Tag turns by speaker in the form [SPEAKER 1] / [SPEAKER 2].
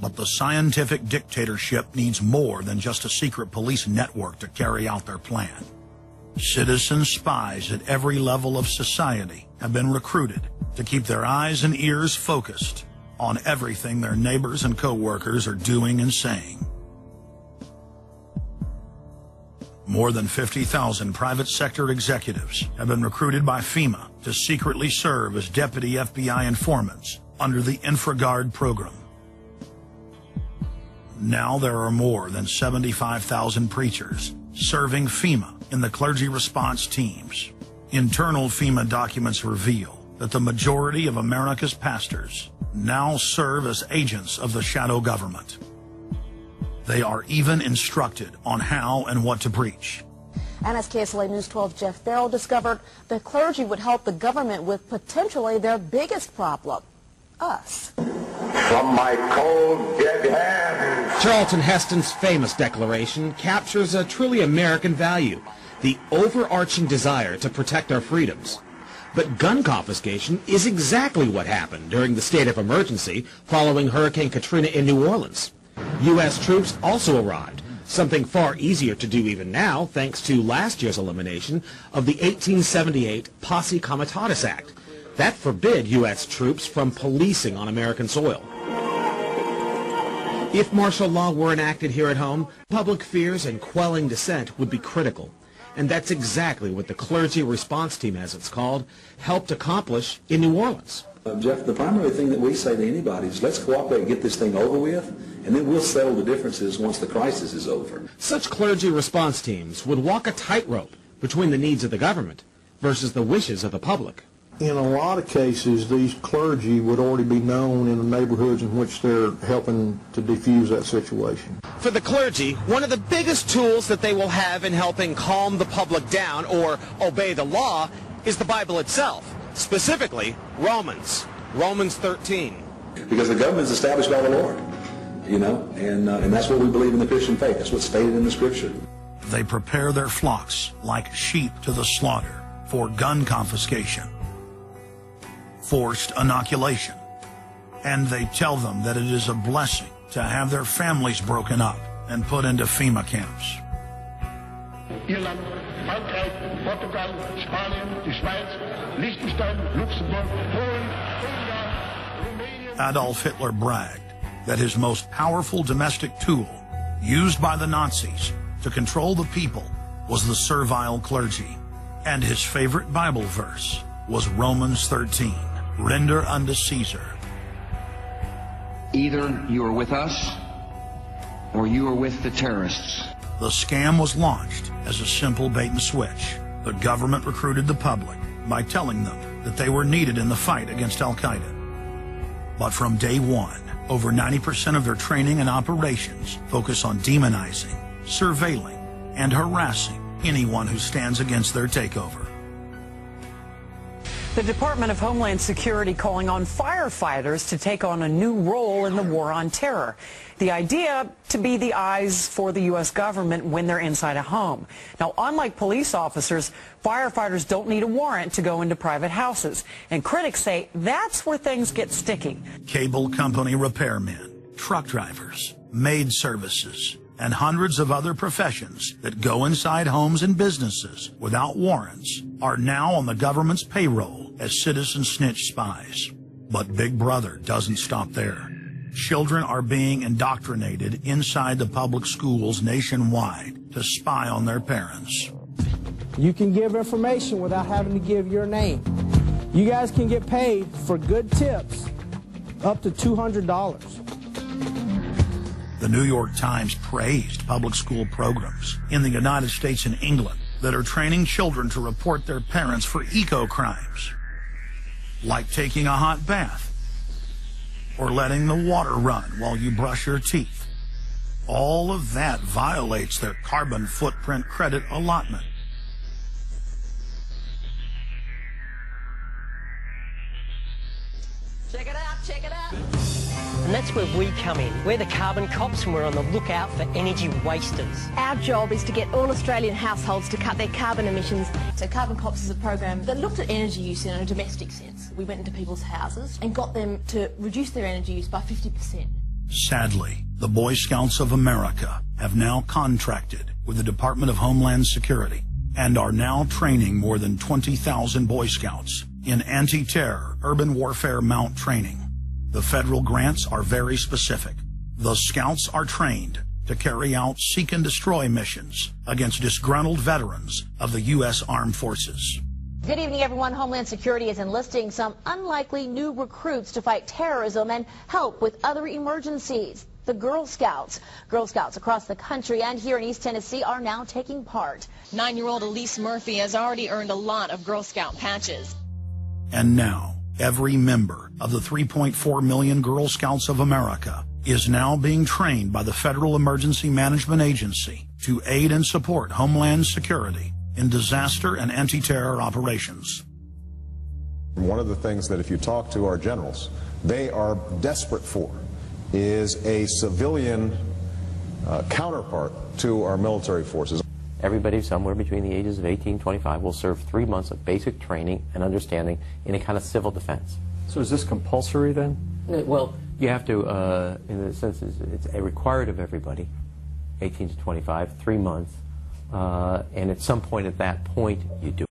[SPEAKER 1] But the scientific dictatorship needs more than just a secret police network to carry out their plan. Citizen spies at every level of society have been recruited to keep their eyes and ears focused on everything their neighbors and co-workers are doing and saying. More than 50,000 private sector executives have been recruited by FEMA to secretly serve as deputy FBI informants under the InfraGard program. Now there are more than 75,000 preachers serving FEMA in the clergy response teams. Internal FEMA documents reveal that the majority of America's pastors now serve as agents of the shadow government. They are even instructed on how and what to preach.
[SPEAKER 2] And as KSLA News 12 Jeff Farrell discovered, the clergy would help the government with potentially their biggest problem, us.
[SPEAKER 3] From my cold, dead hands.
[SPEAKER 4] Charlton Heston's famous declaration captures a truly American value, the overarching desire to protect our freedoms. But gun confiscation is exactly what happened during the state of emergency following Hurricane Katrina in New Orleans. U.S. troops also arrived, something far easier to do even now thanks to last year's elimination of the 1878 Posse Comitatus Act. That forbid U.S. troops from policing on American soil. If martial law were enacted here at home, public fears and quelling dissent would be critical. And that's exactly what the Clergy Response Team, as it's called, helped accomplish in New Orleans.
[SPEAKER 5] Jeff, the primary thing that we say to anybody is let's cooperate and get this thing over with, and then we'll settle the differences once the crisis is over.
[SPEAKER 4] Such clergy response teams would walk a tightrope between the needs of the government versus the wishes of the public.
[SPEAKER 6] In a lot of cases, these clergy would already be known in the neighborhoods in which they're helping to defuse that situation.
[SPEAKER 4] For the clergy, one of the biggest tools that they will have in helping calm the public down or obey the law is the Bible itself, specifically Romans 13.
[SPEAKER 5] Because the government is established by the Lord, you know, and that's what we believe in the Christian faith. That's what's stated in the Scripture.
[SPEAKER 1] They prepare their flocks like sheep to the slaughter for gun confiscation, forced inoculation, and they tell them that it is a blessing to have their families broken up and put into FEMA camps.
[SPEAKER 3] Irland, Frankreich, Portugal, Spanien, die Schweiz, Liechtenstein, Luxembourg, Polen, Ungarn, Romania.
[SPEAKER 1] Adolf Hitler bragged that his most powerful domestic tool, used by the Nazis to control the people, was the servile clergy. And his favorite Bible verse was Romans 13. Render unto Caesar.
[SPEAKER 7] Either you are with us or you are with the terrorists.
[SPEAKER 1] The scam was launched as a simple bait and switch. The government recruited the public by telling them that they were needed in the fight against Al-Qaeda. But from day one, over 90% of their training and operations focus on demonizing, surveilling, and harassing anyone who stands against their takeover.
[SPEAKER 8] The Department of Homeland Security calling on firefighters to take on a new role in the war on terror. The idea to be the eyes for the U.S. government when they're inside a home. Now, unlike police officers, firefighters don't need a warrant to go into private houses. And critics say that's where things get sticky.
[SPEAKER 1] Cable company repairmen, truck drivers, maid services, and hundreds of other professions that go inside homes and businesses without warrants are now on the government's payroll as citizen snitch spies. But Big Brother doesn't stop there. Children are being indoctrinated inside the public schools nationwide to spy on their parents.
[SPEAKER 9] You can give information without having to give your name. You guys can get paid for good tips up to $200.
[SPEAKER 1] The New York Times praised public school programs in the United States and England that are training children to report their parents for eco-crimes, like taking a hot bath or letting the water run while you brush your teeth. All of that violates their carbon footprint credit allotment.
[SPEAKER 10] Check it out, check it out. And that's where we come in. We're the carbon cops and we're on the lookout for energy wasters.
[SPEAKER 2] Our job is to get all Australian households to cut their carbon emissions. So Carbon Cops is a program that looked at energy use in a domestic sense. We went into people's houses and got them to reduce their energy use by 50%.
[SPEAKER 1] Sadly, the Boy Scouts of America have now contracted with the Department of Homeland Security and are now training more than 20,000 Boy Scouts in anti-terror urban warfare mount training. The federal grants are very specific. The Scouts are trained to carry out seek and destroy missions against disgruntled veterans of the U.S. Armed Forces.
[SPEAKER 2] Good evening, everyone. Homeland Security is enlisting some unlikely new recruits to fight terrorism and help with other emergencies. The Girl Scouts. Girl Scouts across the country and here in East Tennessee are now taking part.
[SPEAKER 11] 9-year-old Elise Murphy has already earned a lot of Girl Scout patches.
[SPEAKER 1] And now, every member of the 3.4 million Girl Scouts of America is now being trained by the Federal Emergency Management Agency to aid and support Homeland Security in disaster and anti-terror operations.
[SPEAKER 12] One of the things that if you talk to our generals, they are desperate for is a civilian counterpart to our military forces.
[SPEAKER 13] Everybody somewhere between the ages of 18 and 25 will serve 3 months of basic training and understanding in a kind of civil defense.
[SPEAKER 14] So is this compulsory then?
[SPEAKER 13] Well, you have to, in the sense, it's required of everybody, 18 to 25, 3 months, and at some point at that point you do.